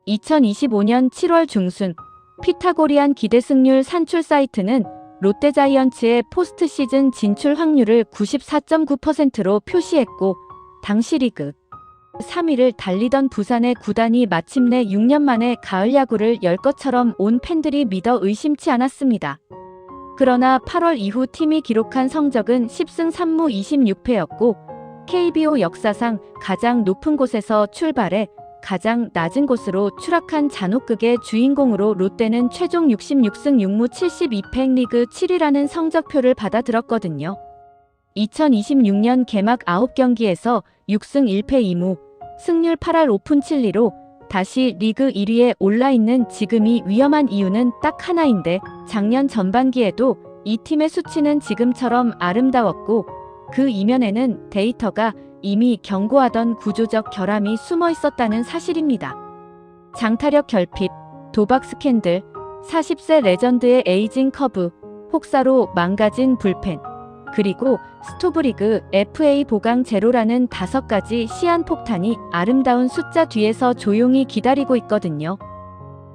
2025년 7월 중순 피타고리안 기대 승률 산출 사이트는 롯데자이언츠의 포스트 시즌 진출 확률을 94.9%로 표시했고, 당시 리그 3위를 달리던 부산의 구단이 마침내 6년 만에 가을 야구를 열 것처럼 온 팬들이 믿어 의심치 않았습니다. 그러나 8월 이후 팀이 기록한 성적은 10승 3무 26패였고 KBO 역사상 가장 높은 곳에서 출발해 가장 낮은 곳으로 추락한 잔혹극의 주인공으로 롯데는 최종 66승 6무 72패 리그 7위라는 성적표를 받아들었거든요. 2026년 개막 9경기에서 6승 1패 2무, 승률 8할 5푼 7리로 다시 리그 1위에 올라있는 지금이 위험한 이유는 딱 하나인데, 작년 전반기에도 이 팀의 수치는 지금처럼 아름다웠고 그 이면에는 데이터가 이미 경고하던 구조적 결함이 숨어 있었다는 사실입니다. 장타력 결핍, 도박 스캔들, 40세 레전드의 에이징 커브, 혹사로 망가진 불펜, 그리고 스토브리그 FA 보강 제로라는 5가지 시한폭탄이 아름다운 숫자 뒤에서 조용히 기다리고 있거든요.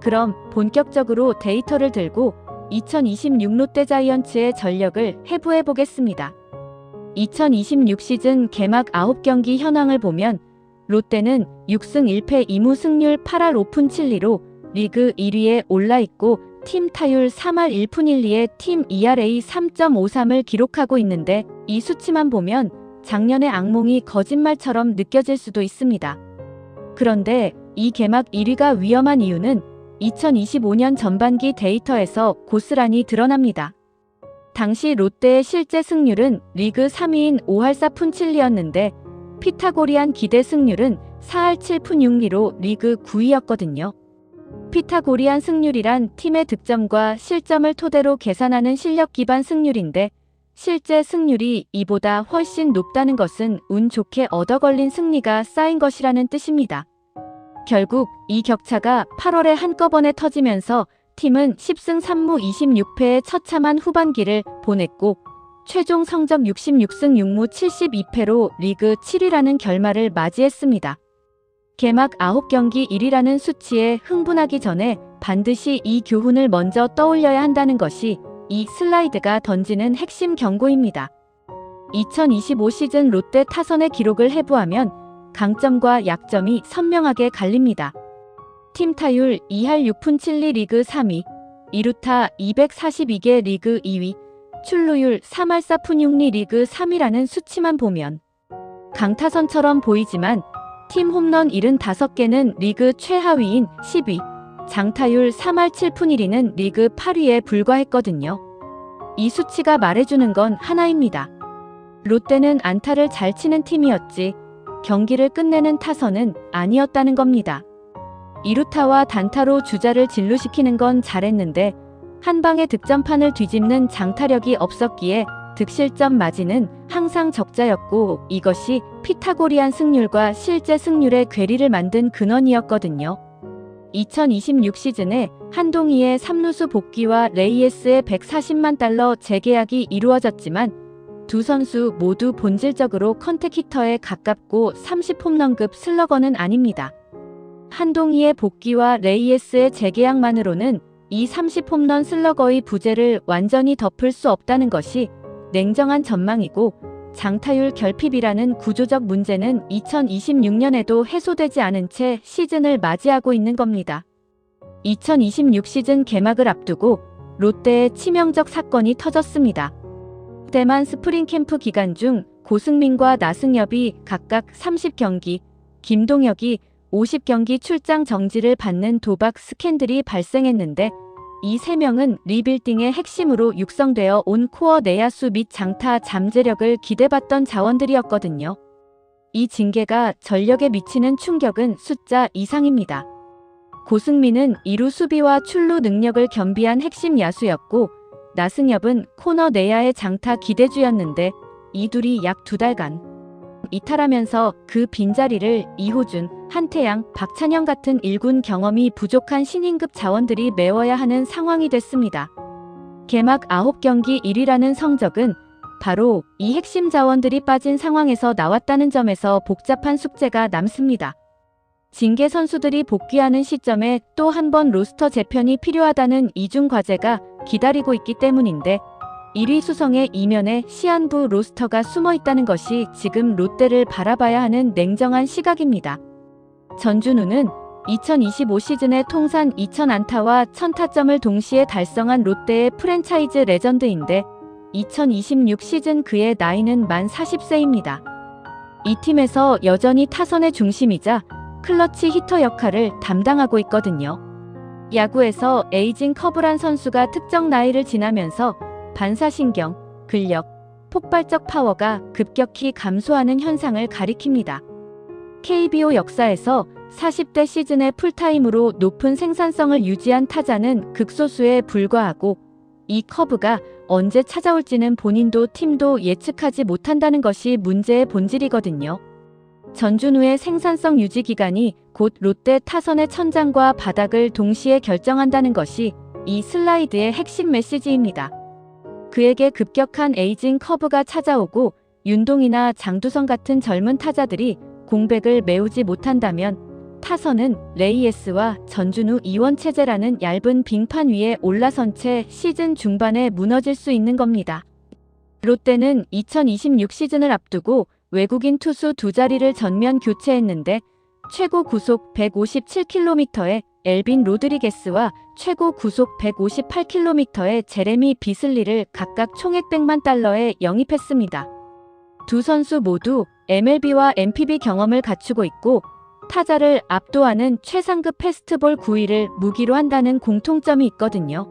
그럼 본격적으로 데이터를 들고 2026 롯데자이언츠의 전력을 해부해 보겠습니다. 2026 시즌 개막 9경기 현황을 보면 롯데는 6승 1패 2무 승률 8할 5푼 7리로 리그 1위에 올라있고 팀 타율 3할 1푼 1리에 팀 ERA 3.53을 기록하고 있는데, 이 수치만 보면 작년의 악몽이 거짓말처럼 느껴질 수도 있습니다. 그런데 이 개막 1위가 위험한 이유는 2025년 전반기 데이터에서 고스란히 드러납니다. 당시 롯데의 실제 승률은 리그 3위인 5할 4푼 7리였는데 피타고리안 기대 승률은 4할 7푼 6리로 리그 9위였거든요. 피타고리안 승률이란 팀의 득점과 실점을 토대로 계산하는 실력 기반 승률인데, 실제 승률이 이보다 훨씬 높다는 것은 운 좋게 얻어 걸린 승리가 쌓인 것이라는 뜻입니다. 결국 이 격차가 8월에 한꺼번에 터지면서 팀은 10승 3무 26패의 처참한 후반기를 보냈고 최종 성적 66승 6무 72패로 리그 7위라는 결말을 맞이했습니다. 개막 9경기 1위라는 수치에 흥분하기 전에 반드시 이 교훈을 먼저 떠올려야 한다는 것이 이 슬라이드가 던지는 핵심 경고입니다. 2025 시즌 롯데 타선의 기록을 해부하면 강점과 약점이 선명하게 갈립니다. 팀 타율 2할 6푼 7리 리그 3위, 2루타 242개 리그 2위, 출루율 3할 4푼 6리 리그 3위라는 수치만 보면 강타선처럼 보이지만 팀 홈런 75개는 리그 최하위인 10위, 장타율 3할 7푼 1리는 리그 8위에 불과했거든요. 이 수치가 말해주는 건 하나입니다. 롯데는 안타를 잘 치는 팀이었지 경기를 끝내는 타선은 아니었다는 겁니다. 2루타와 단타로 주자를 진루시키는 건 잘했는데 한 방에 득점판을 뒤집는 장타력이 없었기에 득실점 마진은 항상 적자였고, 이것이 피타고리안 승률과 실제 승률의 괴리를 만든 근원이었거든요. 2026 시즌에 한동희의 3루수 복귀와 레이에스의 140만 달러 재계약이 이루어졌지만 두 선수 모두 본질적으로 컨택 히터에 가깝고 30홈런급 슬러거는 아닙니다. 한동희의 복귀와 레이에스의 재계약만으로는 이 30홈런 슬러거의 부재를 완전히 덮을 수 없다는 것이 냉정한 전망이고, 장타율 결핍이라는 구조적 문제는 2026년에도 해소되지 않은 채 시즌을 맞이하고 있는 겁니다. 2026 시즌 개막을 앞두고 롯데에 치명적 사건이 터졌습니다. 대만 스프링 캠프 기간 중 고승민과 나승엽이 각각 30경기, 김동혁이 50경기 출장 정지를 받는 도박 스캔들이 발생했는데, 이 3명은 리빌딩의 핵심으로 육성되어 온 코어 내야수 및 장타 잠재력을 기대받던 자원들이었거든요. 이 징계가 전력에 미치는 충격은 숫자 이상입니다. 고승민은 2루 수비와 출루 능력을 겸비한 핵심 야수였고, 나승엽은 코너 내야의 장타 기대주였는데 이 둘이 약 2달간 이탈하면서 그 빈자리를 이호준, 한태양, 박찬영 같은 1군 경험이 부족한 신인급 자원들이 메워야 하는 상황이 됐습니다. 개막 9경기 1위라는 성적은 바로 이 핵심 자원들이 빠진 상황에서 나왔다는 점에서 복잡한 숙제가 남습니다. 징계 선수들이 복귀하는 시점에 또 한 번 로스터 재편이 필요하다는 이중 과제가 기다리고 있기 때문인데 1위 수성의 이면에 시한부 로스터가 숨어 있다는 것이 지금 롯데를 바라봐야 하는 냉정한 시각입니다. 전준우는 2025 시즌에 통산 2000안타와 1000타점을 동시에 달성한 롯데의 프랜차이즈 레전드인데 2026 시즌 그의 나이는 만 40세입니다. 이 팀에서 여전히 타선의 중심이자 클러치 히터 역할을 담당하고 있거든요. 야구에서 에이징 커브란 선수가 특정 나이를 지나면서 반사신경, 근력, 폭발적 파워가 급격히 감소하는 현상을 가리킵니다. KBO 역사에서 40대 시즌의 풀타임으로 높은 생산성을 유지한 타자는 극소수에 불과하고 이 커브가 언제 찾아올지는 본인도 팀도 예측하지 못한다는 것이 문제의 본질이거든요. 전준우의 생산성 유지 기간이 곧 롯데 타선의 천장과 바닥을 동시에 결정한다는 것이 이 슬라이드의 핵심 메시지입니다. 그에게 급격한 에이징 커브가 찾아오고 윤동이나 장두성 같은 젊은 타자들이 공백을 메우지 못한다면 타선은 레이에스와 전준우 이원 체제라는 얇은 빙판 위에 올라선 채 시즌 중반에 무너질 수 있는 겁니다. 롯데는 2026 시즌을 앞두고 외국인 투수 두 자리를 전면 교체했는데 최고 구속 157km의 엘빈 로드리게스와 최고 구속 158km의 제레미 비슬리를 각각 총액 100만 달러에 영입했습니다. 두 선수 모두 MLB와 NPB 경험을 갖추고 있고 타자를 압도하는 최상급 패스트볼 9위를 무기로 한다는 공통점이 있거든요.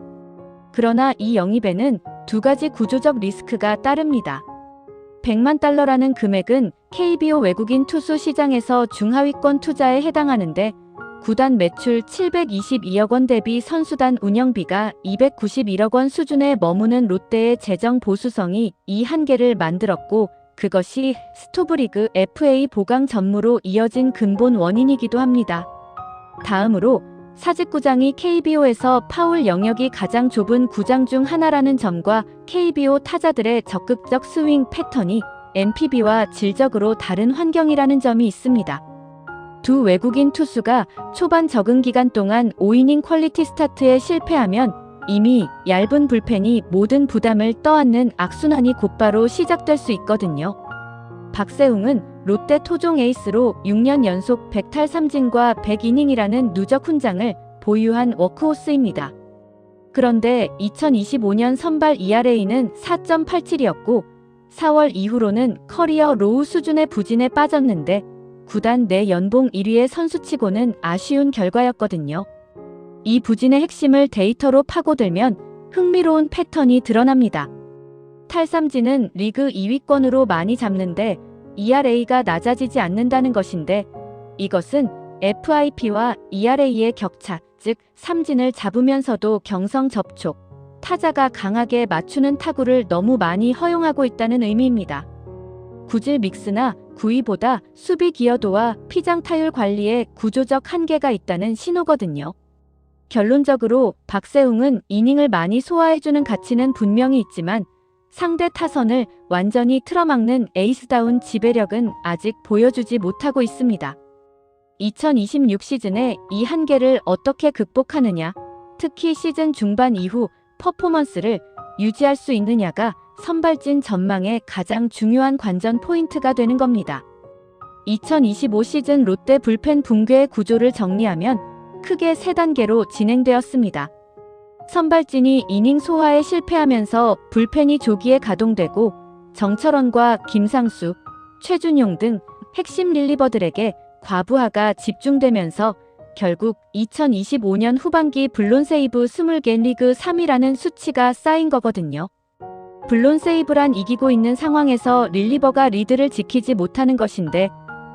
그러나 이 영입에는 두 가지 구조적 리스크가 따릅니다. 100만 달러라는 금액은 KBO 외국인 투수 시장에서 중하위권 투자에 해당하는데 구단 매출 722억 원 대비 선수단 운영비가 291억 원 수준에 머무는 롯데의 재정 보수성이 이 한계를 만들었고 그것이 스토브리그 FA 보강 전무로 이어진 근본 원인이기도 합니다. 다음으로 사직구장이 KBO에서 파울 영역이 가장 좁은 구장 중 하나라는 점과 KBO 타자들의 적극적 스윙 패턴이 NPB와 질적으로 다른 환경이라는 점이 있습니다. 두 외국인 투수가 초반 적응 기간 동안 5이닝 퀄리티 스타트에 실패하면 이미 얇은 불펜이 모든 부담을 떠안는 악순환이 곧바로 시작될 수 있거든요. 박세웅은 롯데 토종 에이스로 6년 연속 100탈3진과 100이닝이라는 누적 훈장을 보유한 워크호스입니다. 그런데 2025년 선발 ERA는 4.87이었고 4월 이후로는 커리어 로우 수준의 부진에 빠졌는데 구단 내 연봉 1위의 선수치고는 아쉬운 결과였거든요. 이 부진의 핵심을 데이터로 파고들면 흥미로운 패턴이 드러납니다. 탈삼진은 리그 2위권으로 많이 잡는데 ERA가 낮아지지 않는다는 것인데 이것은 FIP와 ERA의 격차, 즉 삼진을 잡으면서도 경성 접촉, 타자가 강하게 맞추는 타구를 너무 많이 허용하고 있다는 의미입니다. 구질 믹스나 구위보다 수비 기여도와 피장 타율 관리에 구조적 한계가 있다는 신호거든요. 결론적으로 박세웅은 이닝을 많이 소화해주는 가치는 분명히 있지만 상대 타선을 완전히 틀어막는 에이스다운 지배력은 아직 보여주지 못하고 있습니다. 2026 시즌에 이 한계를 어떻게 극복하느냐, 특히 시즌 중반 이후 퍼포먼스를 유지할 수 있느냐가 선발진 전망의 가장 중요한 관전 포인트가 되는 겁니다. 2025 시즌 롯데 불펜 붕괴의 구조를 정리하면 크게 3단계로 진행되었습니다. 선발진이 이닝 소화에 실패하면서 불펜이 조기에 가동되고 정철원과 김상수, 최준용 등 핵심 릴리버들에게 과부하가 집중되면서 결국 2025년 후반기 블론 세이브 20개 리그 3위라는 수치가 쌓인 거거든요. 블론 세이브란 이기고 있는 상황에서 릴리버가 리드를 지키지 못하는 것인데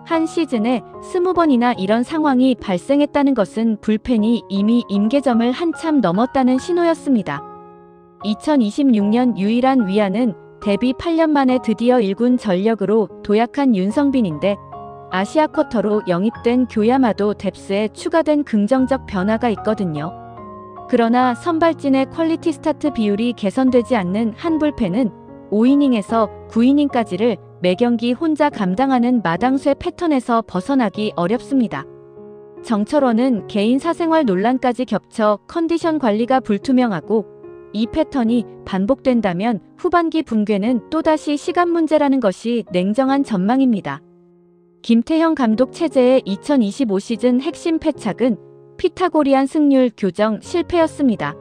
한 시즌에 20번이나 이런 상황이 발생했다는 것은 불펜이 이미 임계점을 한참 넘었다는 신호였습니다. 2026년 유일한 위안은 데뷔 8년 만에 드디어 1군 전력으로 도약한 윤성빈인데 아시아 쿼터로 영입된 교야마도 뎁스에 추가된 긍정적 변화가 있거든요. 그러나 선발진의 퀄리티 스타트 비율이 개선되지 않는 한 불펜은 5이닝에서 9이닝까지를 매경기 혼자 감당하는 마당쇠 패턴에서 벗어나기 어렵습니다. 정철원은 개인 사생활 논란까지 겹쳐 컨디션 관리가 불투명하고 이 패턴이 반복된다면 후반기 붕괴는 또다시 시간 문제라는 것이 냉정한 전망입니다. 김태형 감독 체제의 2025 시즌 핵심 패착은 피타고리안 승률 교정 실패였습니다.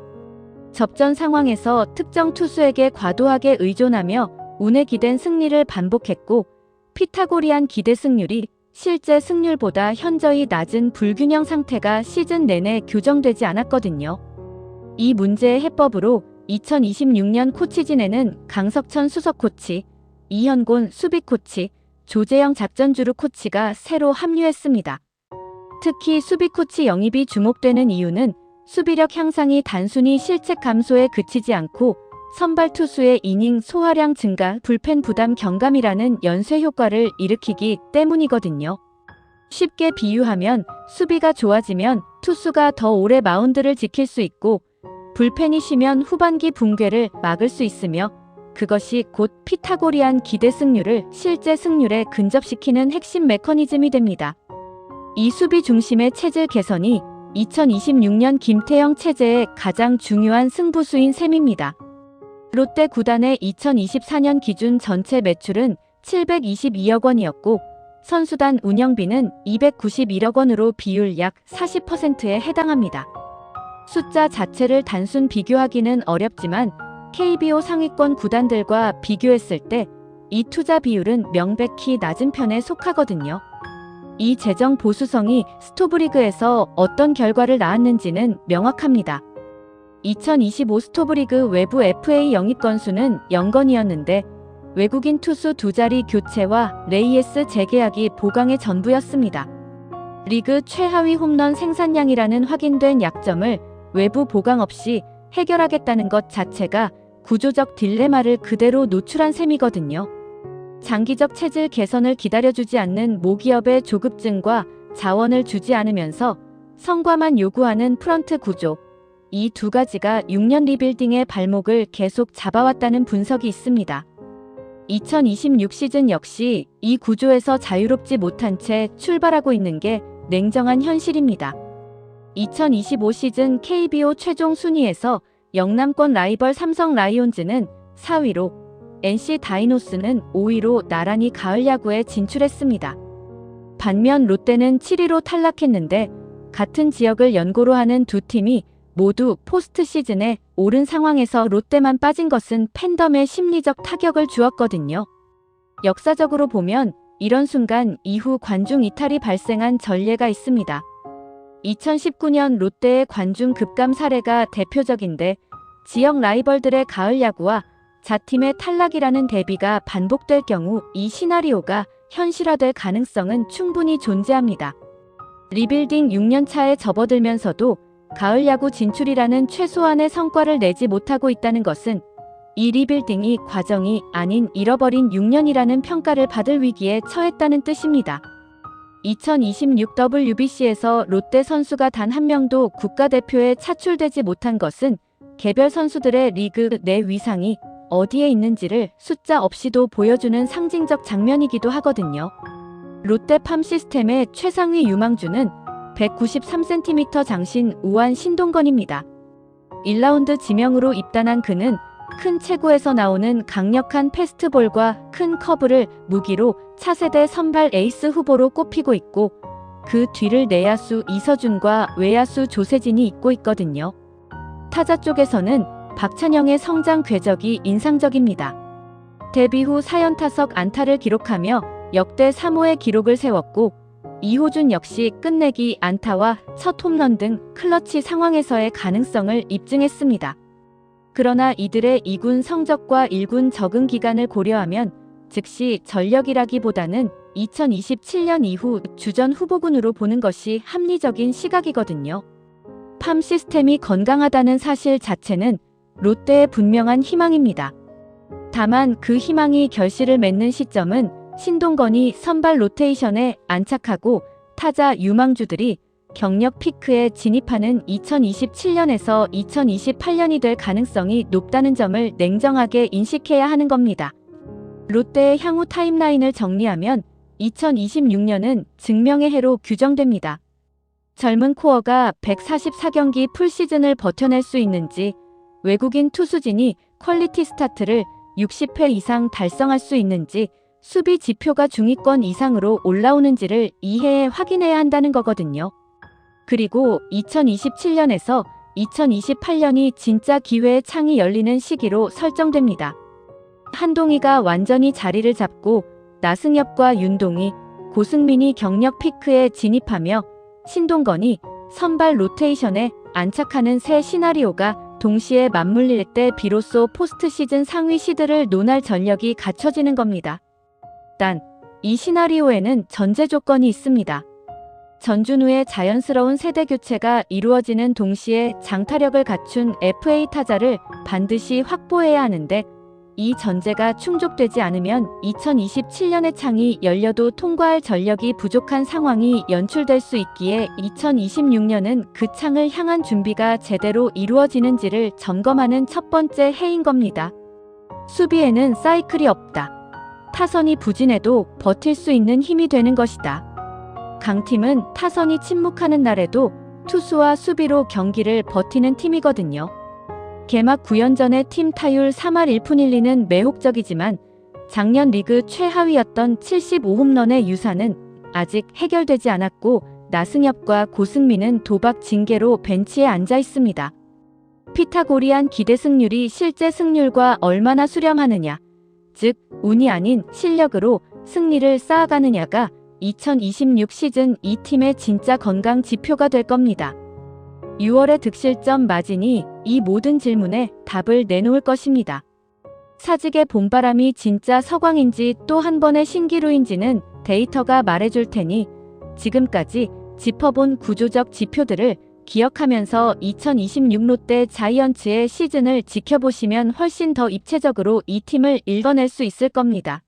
접전 상황에서 특정 투수에게 과도하게 의존하며 운에 기댄 승리를 반복했고 피타고리안 기대 승률이 실제 승률보다 현저히 낮은 불균형 상태가 시즌 내내 교정되지 않았거든요. 이 문제의 해법으로 2026년 코치진에는 강석천 수석 코치, 이현곤 수비 코치, 조재영 작전주루 코치가 새로 합류했습니다. 특히 수비 코치 영입이 주목되는 이유는 수비력 향상이 단순히 실책 감소에 그치지 않고 선발 투수의 이닝 소화량 증가, 불펜 부담 경감이라는 연쇄 효과를 일으키기 때문이거든요. 쉽게 비유하면 수비가 좋아지면 투수가 더 오래 마운드를 지킬 수 있고 불펜이 쉬면 후반기 붕괴를 막을 수 있으며 그것이 곧 피타고리안 기대 승률을 실제 승률에 근접시키는 핵심 메커니즘이 됩니다. 이 수비 중심의 체질 개선이 2026년 김태형 체제의 가장 중요한 승부수인 셈입니다. 롯데 구단의 2024년 기준 전체 매출은 722억 원이었고 선수단 운영비는 291억 원으로 비율 약 40%에 해당합니다. 숫자 자체를 단순 비교하기는 어렵지만 KBO 상위권 구단들과 비교했을 때 이 투자 비율은 명백히 낮은 편에 속하거든요. 이 재정 보수성이 스토브리그에서 어떤 결과를 낳았는지는 명확합니다. 2025 스토브리그 외부 FA 영입 건수는 0건이었는데 외국인 투수 2자리 교체와 레이에스 재계약이 보강의 전부였습니다. 리그 최하위 홈런 생산량이라는 확인된 약점을 외부 보강 없이 해결하겠다는 것 자체가 구조적 딜레마를 그대로 노출한 셈이거든요. 장기적 체질 개선을 기다려주지 않는 모기업의 조급증과 자원을 주지 않으면서 성과만 요구하는 프런트 구조, 이 두 가지가 6년 리빌딩의 발목을 계속 잡아왔다는 분석이 있습니다. 2026 시즌 역시 이 구조에서 자유롭지 못한 채 출발하고 있는 게 냉정한 현실입니다. 2025 시즌 KBO 최종 순위에서 영남권 라이벌 삼성 라이온즈는 4위로, NC 다이노스는 5위로 나란히 가을 야구에 진출했습니다. 반면 롯데는 7위로 탈락했는데 같은 지역을 연고로 하는 두 팀이 모두 포스트 시즌에 오른 상황에서 롯데만 빠진 것은 팬덤에 심리적 타격을 주었거든요. 역사적으로 보면 이런 순간 이후 관중 이탈이 발생한 전례가 있습니다. 2019년 롯데의 관중 급감 사례가 대표적인데 지역 라이벌들의 가을 야구와 자팀의 탈락이라는 대비가 반복될 경우 이 시나리오가 현실화될 가능성은 충분히 존재합니다. 리빌딩 6년 차에 접어들면서도 가을 야구 진출이라는 최소한의 성과를 내지 못하고 있다는 것은 이 리빌딩이 과정이 아닌 잃어버린 6년이라는 평가를 받을 위기에 처했다는 뜻입니다. 2026 WBC에서 롯데 선수가 단 한 명도 국가대표에 차출되지 못한 것은 개별 선수들의 리그 내 위상이 어디에 있는지를 숫자 없이도 보여주는 상징적 장면이기도 하거든요. 롯데 팜 시스템의 최상위 유망주는 193cm 장신 우완 신동건입니다. 1라운드 지명으로 입단한 그는 큰 체구에서 나오는 강력한 패스트볼과 큰 커브를 무기로 차세대 선발 에이스 후보로 꼽히고 있고 그 뒤를 내야수 이서준과 외야수 조세진이 잇고 있거든요. 타자 쪽에서는 박찬영의 성장 궤적이 인상적입니다. 데뷔 후 4연타석 안타를 기록하며 역대 3호의 기록을 세웠고 이호준 역시 끝내기 안타와 첫 홈런 등 클러치 상황에서의 가능성을 입증했습니다. 그러나 이들의 2군 성적과 1군 적응 기간을 고려하면 즉시 전력이라기보다는 2027년 이후 주전 후보군으로 보는 것이 합리적인 시각이거든요. 팜 시스템이 건강하다는 사실 자체는 롯데의 분명한 희망입니다. 다만 그 희망이 결실을 맺는 시점은 신동건이 선발 로테이션에 안착하고 타자 유망주들이 경력 피크에 진입하는 2027년에서 2028년이 될 가능성이 높다는 점을 냉정하게 인식해야 하는 겁니다. 롯데의 향후 타임라인을 정리하면 2026년은 증명의 해로 규정됩니다. 젊은 코어가 144경기 풀시즌을 버텨낼 수 있는지, 외국인 투수진이 퀄리티 스타트를 60회 이상 달성할 수 있는지, 수비 지표가 중위권 이상으로 올라오는지를 이해해 확인해야 한다는 거거든요. 그리고 2027년에서 2028년이 진짜 기회의 창이 열리는 시기로 설정됩니다. 한동희가 완전히 자리를 잡고 나승엽과 윤동희, 고승민이 경력 피크에 진입하며 신동건이 선발 로테이션에 안착하는 새 시나리오가 동시에 맞물릴 때 비로소 포스트 시즌 상위 시드를 논할 전력이 갖춰지는 겁니다. 단, 이 시나리오에는 전제 조건이 있습니다. 전준우의 자연스러운 세대 교체가 이루어지는 동시에 장타력을 갖춘 FA 타자를 반드시 확보해야 하는데, 이 전제가 충족되지 않으면 2027년의 창이 열려도 통과할 전력이 부족한 상황이 연출될 수 있기에 2026년은 그 창을 향한 준비가 제대로 이루어지는지를 점검하는 첫 번째 해인 겁니다. 수비에는 사이클이 없다. 타선이 부진해도 버틸 수 있는 힘이 되는 것이다. 강팀은 타선이 침묵하는 날에도 투수와 수비로 경기를 버티는 팀이거든요. 개막 9연전의 팀 타율 3할 1푼 1리는 매혹적이지만 작년 리그 최하위였던 75홈런의 유산은 아직 해결되지 않았고, 나승엽과 고승민은 도박 징계로 벤치에 앉아 있습니다. 피타고리안 기대 승률이 실제 승률과 얼마나 수렴하느냐, 즉 운이 아닌 실력으로 승리를 쌓아가느냐가 2026 시즌 이 팀의 진짜 건강 지표가 될 겁니다. 6월의 득실점 마진이 이 모든 질문에 답을 내놓을 것입니다. 사직의 봄바람이 진짜 서광인지 또 한 번의 신기루인지는 데이터가 말해줄 테니, 지금까지 짚어본 구조적 지표들을 기억하면서 2026 롯데 자이언츠의 시즌을 지켜보시면 훨씬 더 입체적으로 이 팀을 읽어낼 수 있을 겁니다.